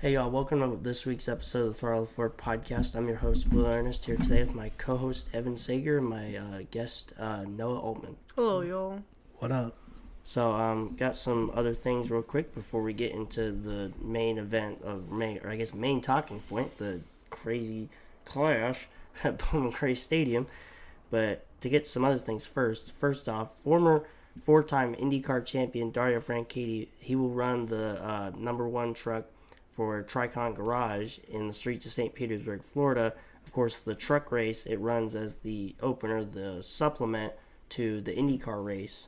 Hey y'all, welcome to this week's episode of the Throttle podcast. I'm your host, Will Earnest, here today with my co-host, Evan Sager, and my guest, Noah Altman. Hello, y'all. What up? So, got some other things real quick before we get into the main event main talking point, the crazy clash at Bowman Gray Stadium. But to get some other things first off, former four-time IndyCar champion Dario Franchitti, he will run the number one truck for Tricon Garage in the streets of St. Petersburg, Florida. Of course, the truck race, it runs as the opener, the supplement to the IndyCar race,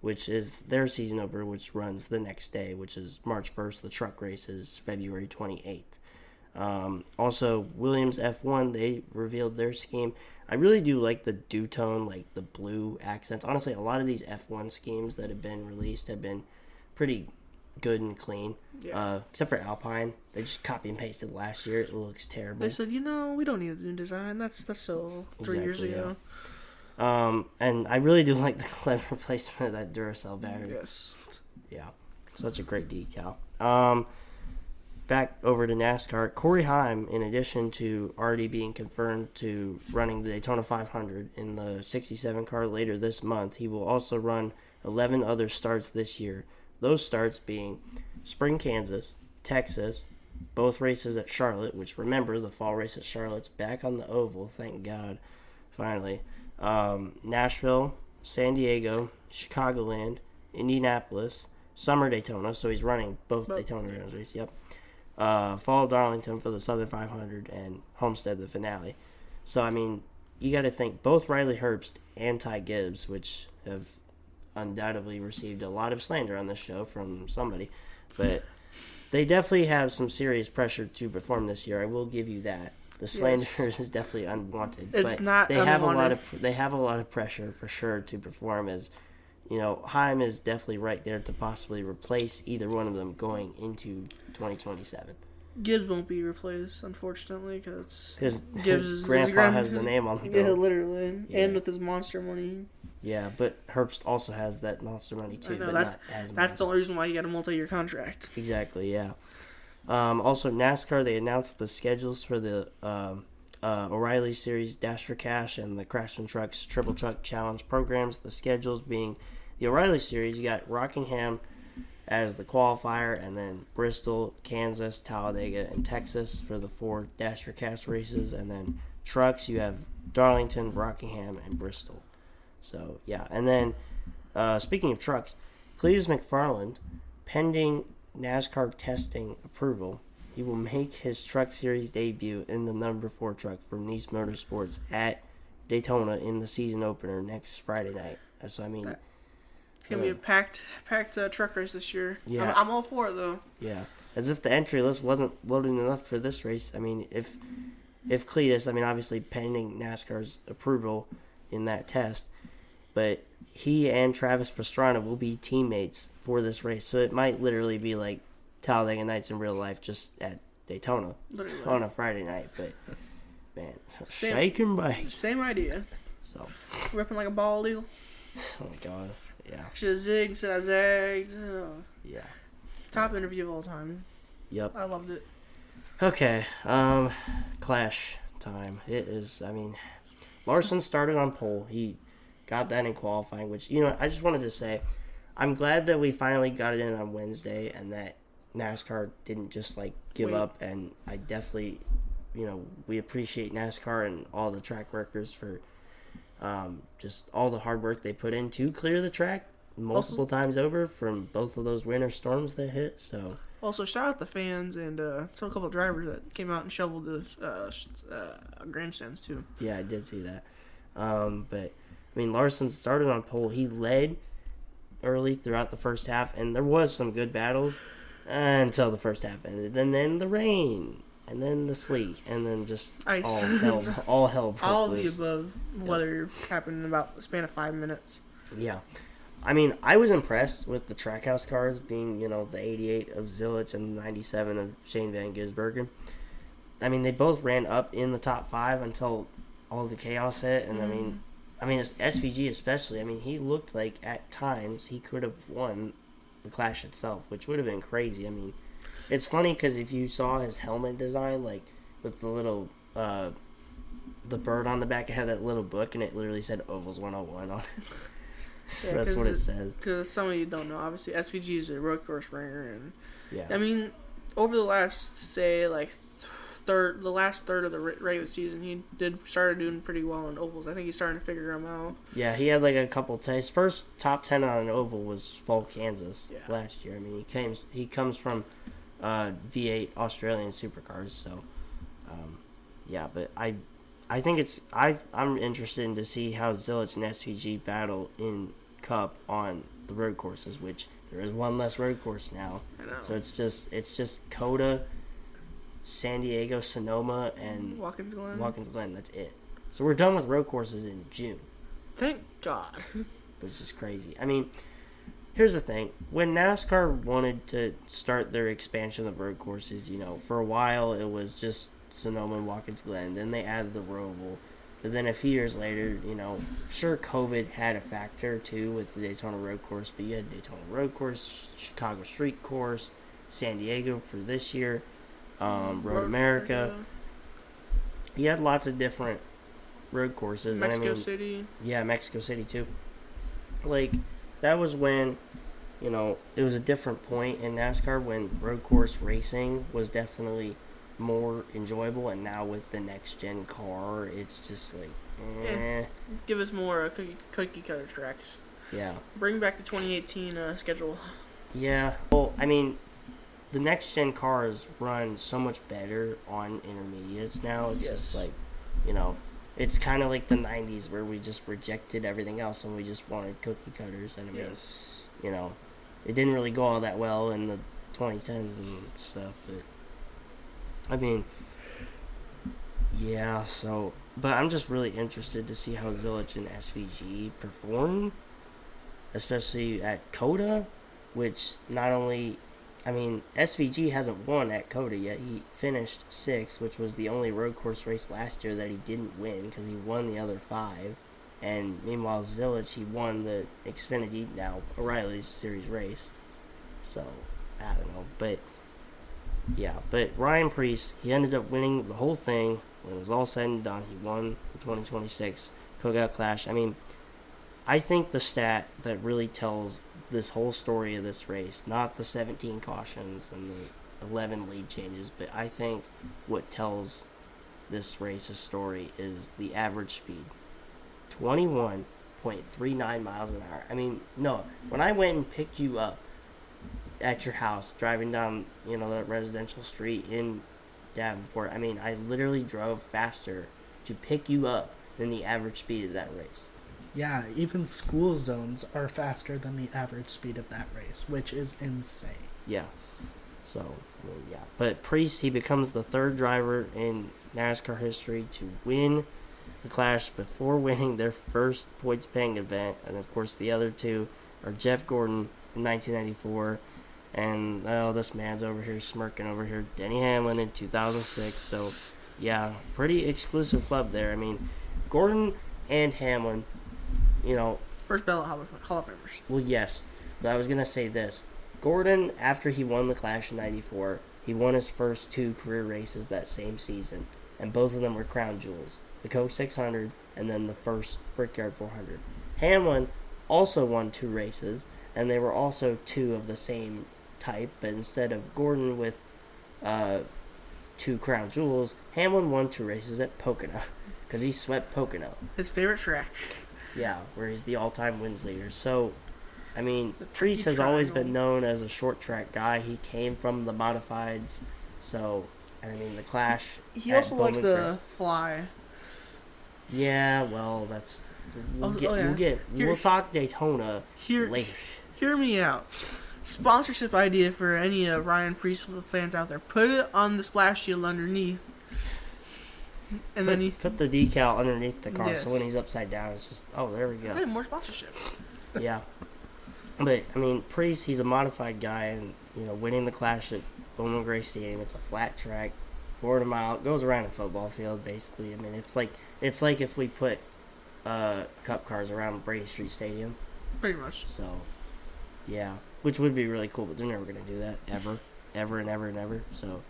which is their season opener, which runs the next day, which is March 1st. The truck race is February 28th. Also, Williams F1, they revealed their scheme. I really do like the two-tone, like the blue accents. Honestly, a lot of these F1 schemes that have been released have been pretty good and clean. Yeah. Except for Alpine. They just copy and pasted last year. It looks terrible. They said, we don't need a new design. That's so 3 years ago. Yeah. And I really do like the clever replacement of that Duracell battery. Yes. Yeah. Such a great decal. Back over to NASCAR. Corey Heim, in addition to already being confirmed to running the Daytona 500 in the 67 car later this month, he will also run 11 other starts this year. Those starts being Spring, Kansas, Texas, both races at Charlotte, which, remember, the fall race at Charlotte's back on the oval, thank God, finally. Nashville, San Diego, Chicagoland, Indianapolis, Summer Daytona, so he's running both Daytona races, yep. Fall Darlington for the Southern 500, and Homestead, the finale. So, I mean, you got to think both Riley Herbst and Ty Gibbs, which have undoubtedly received a lot of slander on this show from somebody, but they definitely have some serious pressure to perform this year. I will give you that. The slander is definitely unwanted. It's but not they unwanted. have a lot of pressure for sure to perform, as Heim is definitely right there to possibly replace either one of them going into 2027. Gibbs won't be replaced, unfortunately, because his grandpa has the name on the bill. Yeah, literally. Yeah. And with his monster money. Yeah, but Herbst also has that monster money too, but not as much. That's the only reason why he got a multi-year contract. Exactly, yeah. Also, NASCAR, they announced the schedules for the O'Reilly Series Dash for Cash and the Craftsman Trucks Triple Truck Challenge programs. The schedules being the O'Reilly Series, you got Rockingham as the qualifier, and then Bristol, Kansas, Talladega, and Texas for the 4 Dash for Cash races. And then trucks, you have Darlington, Rockingham, and Bristol. So, yeah. And then, speaking of trucks, Cleetus McFarland, pending NASCAR testing approval, he will make his Truck Series debut in the number 4 truck for Nice Motorsports at Daytona in the season opener next Friday night. So, I mean, it's going to be a packed truck race this year. Yeah. I'm all for it, though. Yeah. As if the entry list wasn't loaded enough for this race. I mean, if Cleetus, I mean, obviously pending NASCAR's approval in that test, but he and Travis Pastrana will be teammates for this race. So it might literally be like Talladega Nights in real life, just at Daytona on a Friday night. But, man, shake and bake. Same idea. So, ripping like a bald eagle. Oh, my God. Yeah. Should have zigged, should have zagged. Oh. Yeah. Top interview of all time. Yep. I loved it. Okay. Clash time. It is, I mean, Larson started on pole. He got that in qualifying, which, I just wanted to say, I'm glad that we finally got it in on Wednesday and that NASCAR didn't just, give up. And I definitely, we appreciate NASCAR and all the track workers for just all the hard work they put in to clear the track multiple times over from both of those winter storms that hit. So also, shout out the fans and a couple of drivers that came out and shoveled the grandstands, too. Yeah, I did see that. But I mean, Larson started on pole. He led early throughout the first half, and there was some good battles until the first half ended. And then the rain, and then the sleet, and then just ice. all hell broke all loose. the above weather happened in about the span of 5 minutes. Yeah. I mean, I was impressed with the Trackhouse cars being, the 88 of Zilich and the 97 of Shane Van Gisbergen. I mean, they both ran up in the top 5 until all the chaos hit, and I mean, SVG especially. I mean, he looked like at times he could have won the Clash itself, which would have been crazy. I mean, It's funny because if you saw his helmet design, like with the little the bird on the back, it had that little book, and it literally said Ovals 101 on it. Yeah, That's what it says. Because some of you don't know, obviously SVG is a road course ringer, and Yeah. I mean, over the last the last third of the regular season, he started doing pretty well on ovals. I think he's starting to figure them out. Yeah, he had like a couple. His first top 10 on an oval was Fall, Kansas last year. I mean, he comes from V8 Australian supercars, so yeah. But I think I'm interested in to see how Zilich and SVG battle in Cup on the road courses, which there is one less road course now. I know. So it's just Coda, San Diego, Sonoma, and Watkins Glen. That's it. So we're done with road courses in June. Thank God. Which is crazy. I mean, here's the thing. When NASCAR wanted to start their expansion of road courses, for a while it was just Sonoma and Watkins Glen. Then they added the Roval. But then a few years later, sure, COVID had a factor too with the Daytona road course, but you had Daytona road course, Chicago street course, San Diego for this year, Road America. You had lots of different road courses. Mexico City. Yeah, Mexico City too. Like, that was when, it was a different point in NASCAR when road course racing was definitely more enjoyable, and now with the next gen car, it's just like, Give us more cookie cutter tracks. Yeah. Bring back the 2018 schedule. Yeah. Well, I mean, the next gen cars run so much better on intermediates now. It's just like, it's kind of like the 90s where we just rejected everything else and we just wanted cookie cutters. And I mean, it didn't really go all that well in the 2010s and stuff, but I mean, yeah, so, but I'm just really interested to see how Zilich and SVG perform, especially at COTA, which not only, I mean, SVG hasn't won at COTA yet. He finished 6th, which was the only road course race last year that he didn't win because he won the other 5. And meanwhile, Zilich, he won the Xfinity, now O'Reilly's Series race. So, I don't know, but yeah, but Ryan Preece, he ended up winning the whole thing. When it was all said and done, he won the 2026 Cookout Clash. I mean, I think the stat that really tells this whole story of this race, not the 17 cautions and the 11 lead changes, but I think what tells this race's story is the average speed. 21.39 miles an hour. I mean, no, when I went and picked you up at your house, driving down, that residential street in Davenport, I mean, I literally drove faster to pick you up than the average speed of that race. Yeah, even school zones are faster than the average speed of that race, which is insane. Yeah. So, I mean, yeah. But Preece, he becomes the third driver in NASCAR history to win the Clash before winning their first points-paying event. And, of course, the other two are Jeff Gordon in 1994 and, this man's over here smirking over here, Denny Hamlin in 2006. So, yeah, pretty exclusive club there. I mean, Gordon and Hamlin, First ballot Hall of Famers. Well, yes. But I was going to say this. Gordon, after he won the Clash in 94, he won his first 2 career races that same season. And both of them were crown jewels. The Coke 600 and then the first Brickyard 400. Hamlin also won 2 races, and they were also 2 of the same type, but instead of Gordon with 2 crown jewels, Hamlin won 2 races at Pocono because he swept Pocono. His favorite track. Yeah, where he's the all-time wins leader. So, I mean, Preece has always been known as a short track guy. He came from the modifieds, so, and I mean, the Clash. He also likes to fly. Yeah, well, that's we'll talk Daytona later. Hear me out. Sponsorship idea for any Ryan Preece fans out there: put it on the splash shield underneath, and then put the decal underneath the car, so when he's upside down, it's just there we go. Hey, more sponsorship. Yeah, but I mean, Preece, he's a modified guy, and winning the Clash at Bowman Gray Stadium, it's a flat track, 4 mile, goes around a football field basically. I mean, it's like if we put Cup cars around Brady Street Stadium. Pretty much. So, yeah, which would be really cool, but they're never gonna do that ever. ever and ever and ever. So,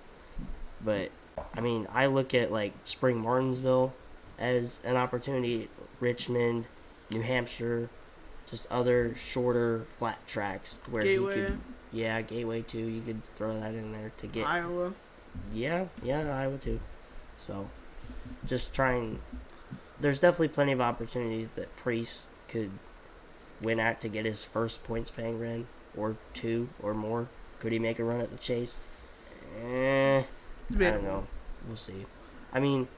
but I mean, I look at like Spring Martinsville as an opportunity, Richmond, New Hampshire, just other shorter flat tracks where Gateway. he could, Gateway too. You could throw that in there to get Iowa. Yeah, Iowa too. So, just trying. There's definitely plenty of opportunities that Priest could win at to get his first points-paying run, or 2 or more. Could he make a run at the Chase? I don't know. We'll see. I mean,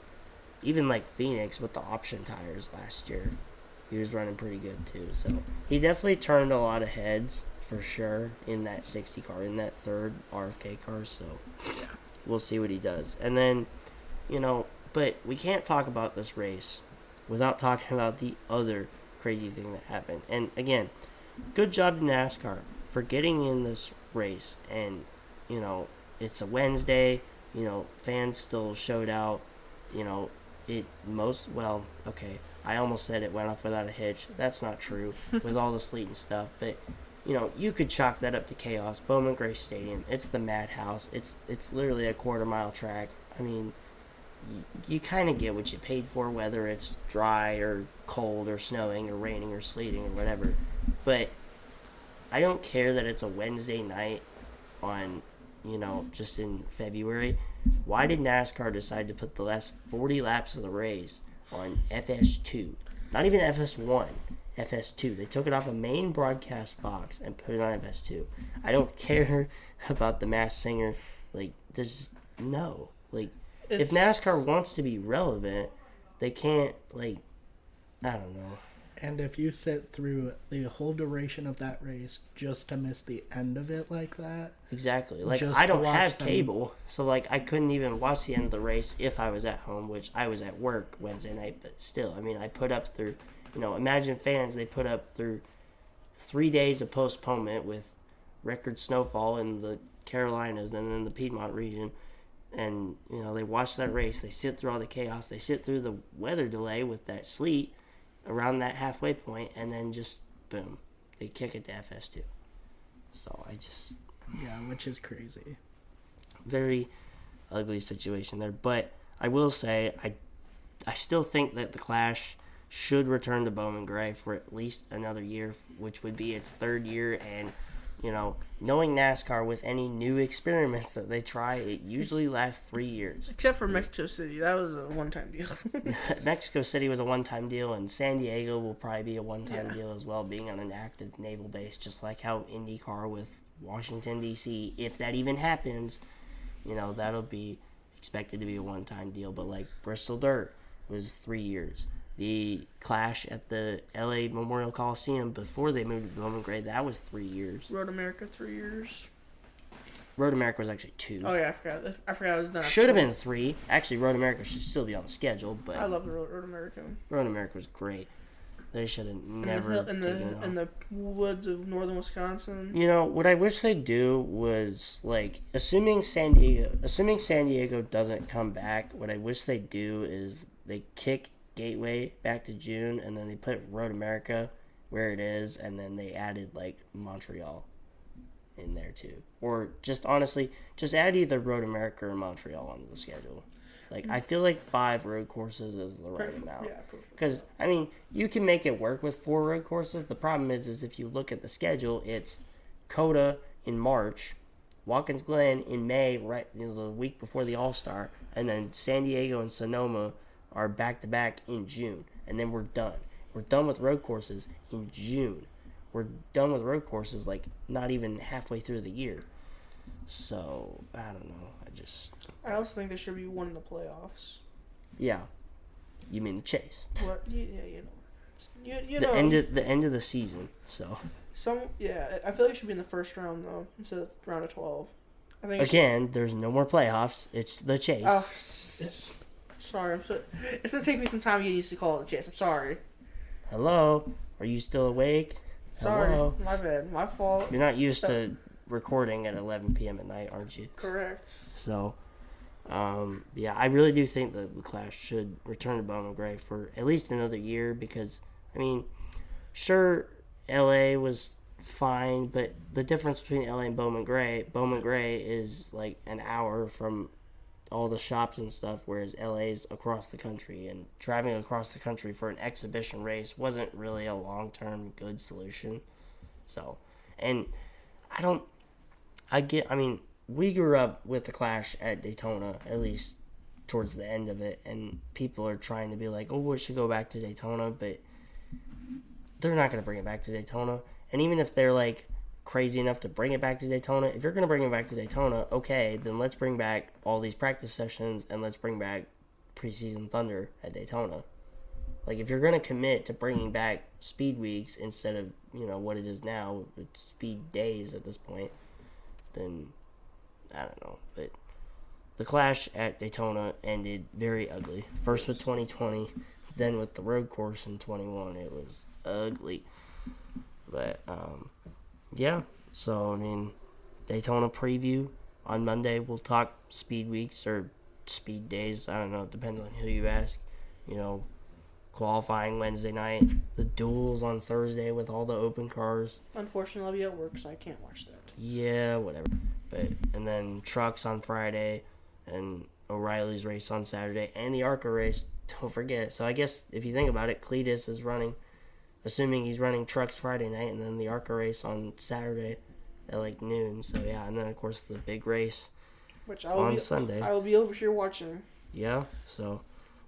even like Phoenix with the option tires last year, he was running pretty good too. So he definitely turned a lot of heads for sure in that 60 car, in that third RFK car. So we'll see what he does. And then, but we can't talk about this race without talking about the other crazy thing that happened. And again, good job to NASCAR for getting in this race. And, it's a Wednesday, fans still showed out, I almost said it went off without a hitch. That's not true with all the sleet and stuff. But, you could chalk that up to chaos. Bowman Gray Stadium, it's the madhouse. It's literally a quarter-mile track. I mean, you kind of get what you paid for, whether it's dry or cold or snowing or raining or sleeting or whatever. But I don't care that it's a Wednesday night on, just in February. Why did NASCAR decide to put the last 40 laps of the race on FS2? Not even FS1, FS2. They took it off a main broadcast box and put it on FS2. I don't care about the Masked Singer. Like, there's just no. Like, if NASCAR wants to be relevant, they can't, I don't know. And if you sit through the whole duration of that race just to miss the end of it like that. Exactly. Like, I don't have cable, so, I couldn't even watch the end of the race if I was at home, which I was at work Wednesday night, but still, I mean, I put up through, imagine fans, they put up through 3 days of postponement with record snowfall in the Carolinas and in the Piedmont region. And, they watch that race. They sit through all the chaos. They sit through the weather delay with that sleet around that halfway point, and then just, boom, they kick it to FS2. So, Yeah, which is crazy. Very ugly situation there. But I will say, I still think that the Clash should return to Bowman Gray for at least another year, which would be its third year, and knowing NASCAR, with any new experiments that they try, it usually lasts 3 years. Except for Mexico City. That was a one-time deal. Mexico City was a one-time deal, and San Diego will probably be a one-time deal as well, being on an active naval base, just like how IndyCar with Washington, D.C., if that even happens, that'll be expected to be a one-time deal. But, Bristol Dirt was 3 years. The Clash at the L.A. Memorial Coliseum before they moved to Bowman Gray, that was 3 years. Road America, 3 years. Road America was actually 2. Oh, yeah, I forgot it was done. Should have been 3. Actually, Road America should still be on the schedule, but I love the Road America. Road America was great. They should have never in the woods of northern Wisconsin. What I wish they'd do was, assuming San Diego doesn't come back, what I wish they'd do is they kick Gateway back to June, and then they put Road America where it is, and then they added Montreal in there too, or just honestly just add either Road America or Montreal onto the schedule. I feel like 5 road courses is the right amount. Yeah, perfect. Because you can make it work with 4 road courses. The problem is if you look at the schedule, it's Coda in March, Watkins Glen in May, right, the week before the All-Star, and then San Diego and Sonoma are back-to-back in June, and then we're done. We're done with road courses in June. We're done with road courses, not even halfway through the year. So, I don't know. I also think there should be one in the playoffs. Yeah. You mean the Chase. What? Yeah, The end of the season, so. I feel like it should be in the first round, though, instead of round of 12. I think Again, there's no more playoffs. It's the Chase. Oh, sorry, it's gonna take me some time to get used to call it the Chase. I'm sorry. Hello? Are you still awake? Sorry, Hello? my bad, my fault. You're not used to recording at 11 p.m. at night, aren't you? Correct. So, I really do think that the Clash should return to Bowman Gray for at least another year because, sure, LA was fine, but the difference between LA and Bowman Gray is like an hour from all the shops and stuff, whereas LA is across the country, and driving across the country for an exhibition race wasn't really a long-term good solution. So, and we grew up with the Clash at Daytona, at least towards the end of it, and people are trying to be like, oh, we should go back to Daytona, but they're not going to bring it back to Daytona. And even if they're like crazy enough to bring it back to Daytona, if you're going to bring it back to Daytona, okay, then let's bring back all these practice sessions and let's bring back preseason thunder at Daytona. Like, if you're going to commit to bringing back speed weeks instead of, what it is now, it's speed days at this point, then I don't know. But the Clash at Daytona ended very ugly. First with 2020, then with the road course in 21. It was ugly. But, yeah. So, Daytona preview on Monday. We'll talk speed weeks or speed days. I don't know. It depends on who you ask. Qualifying Wednesday night. The duels on Thursday with all the open cars. Unfortunately, I'll be at work, so I can't watch that. Yeah, whatever. And then trucks on Friday, and O'Reilly's race on Saturday, and the ARCA race. Don't forget. So I guess if you think about it, Cleetus is running, assuming he's running trucks Friday night, and then the ARCA race on Saturday at like noon. So yeah, and then of course the big race on Sunday. I will be over here watching. Yeah. So,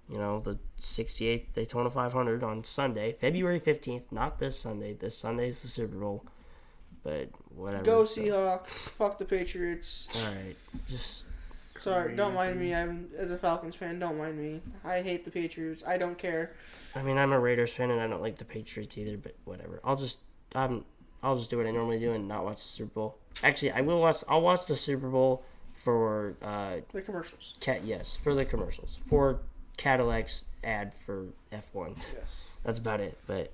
the 68th Daytona 500 on Sunday, February 15th. Not this Sunday. This Sunday is the Super Bowl. But whatever. Go Seahawks. Fuck the Patriots. All right. Just. Sorry, don't mind me. I'm as a Falcons fan. Don't mind me. I hate the Patriots. I don't care. I'm a Raiders fan and I don't like the Patriots either. But whatever. I'll just do what I normally do and not watch the Super Bowl. Actually, I'll watch the Super Bowl for the commercials. Yes, for the commercials. For Cadillac's ad for F1. Yes. That's about it. But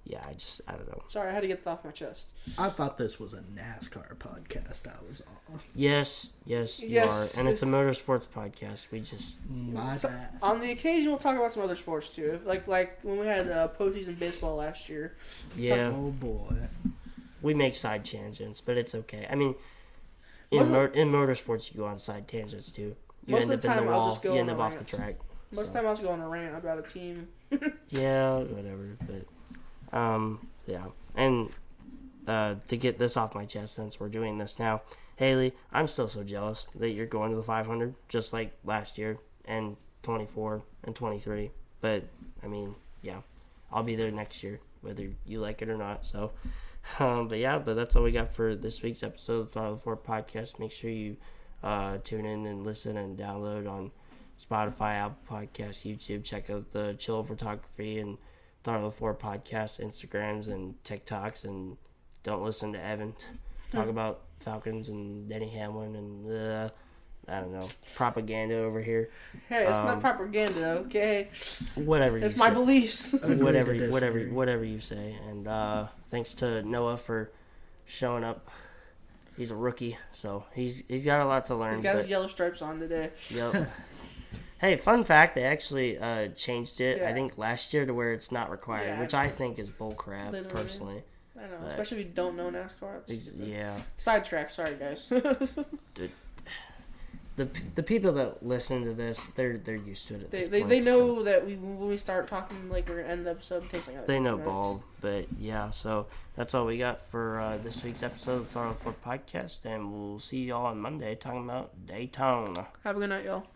yeah, I don't know. Sorry, I had to get that off my chest. I thought this was a NASCAR podcast. I was on. Yes, you are. And it's a motorsports podcast. We just... On the occasion, we'll talk about some other sports, too. Like when we had postseason baseball last year. Yeah. Oh, boy. We make side tangents, but it's okay. In motorsports, you go on side tangents, too. Most of the time, I'll just go you end up off the track. Most of the time, I'll just go on a rant about a team. Yeah, whatever, but... yeah. And to get this off my chest, since we're doing this now, Haley, I'm still so jealous that you're going to the 500, just like last year, and 24 and 23. But, yeah, I'll be there next year, whether you like it or not. So, but that's all we got for this week's episode of the Throttle 4 podcast. Make sure you tune in and listen and download on Spotify, Apple Podcasts, YouTube. Check out the Chill Photography and Throttle 4 podcasts, Instagrams, and TikToks, and don't listen to Evan talk about Falcons and Denny Hamlin and I don't know, propaganda over here. Hey, it's not propaganda, okay? Whatever you say. It's my beliefs. Whatever you say. And thanks to Noah for showing up. He's a rookie, so he's got a lot to learn. He's got his yellow stripes on today. Yep. Hey, fun fact, they actually changed it, I think, last year to where it's not required, which I think is bullcrap, personally. I know, especially if you don't know NASCAR. Yeah. Sidetrack, sorry, guys. The people that listen to this, they're used to it at this point. They know that when we start talking, like, we're going to end the episode tasting like they know ball, but yeah, so that's all we got for this week's episode of the Throttle 4 podcast, and we'll see y'all on Monday talking about Daytona. Have a good night, y'all.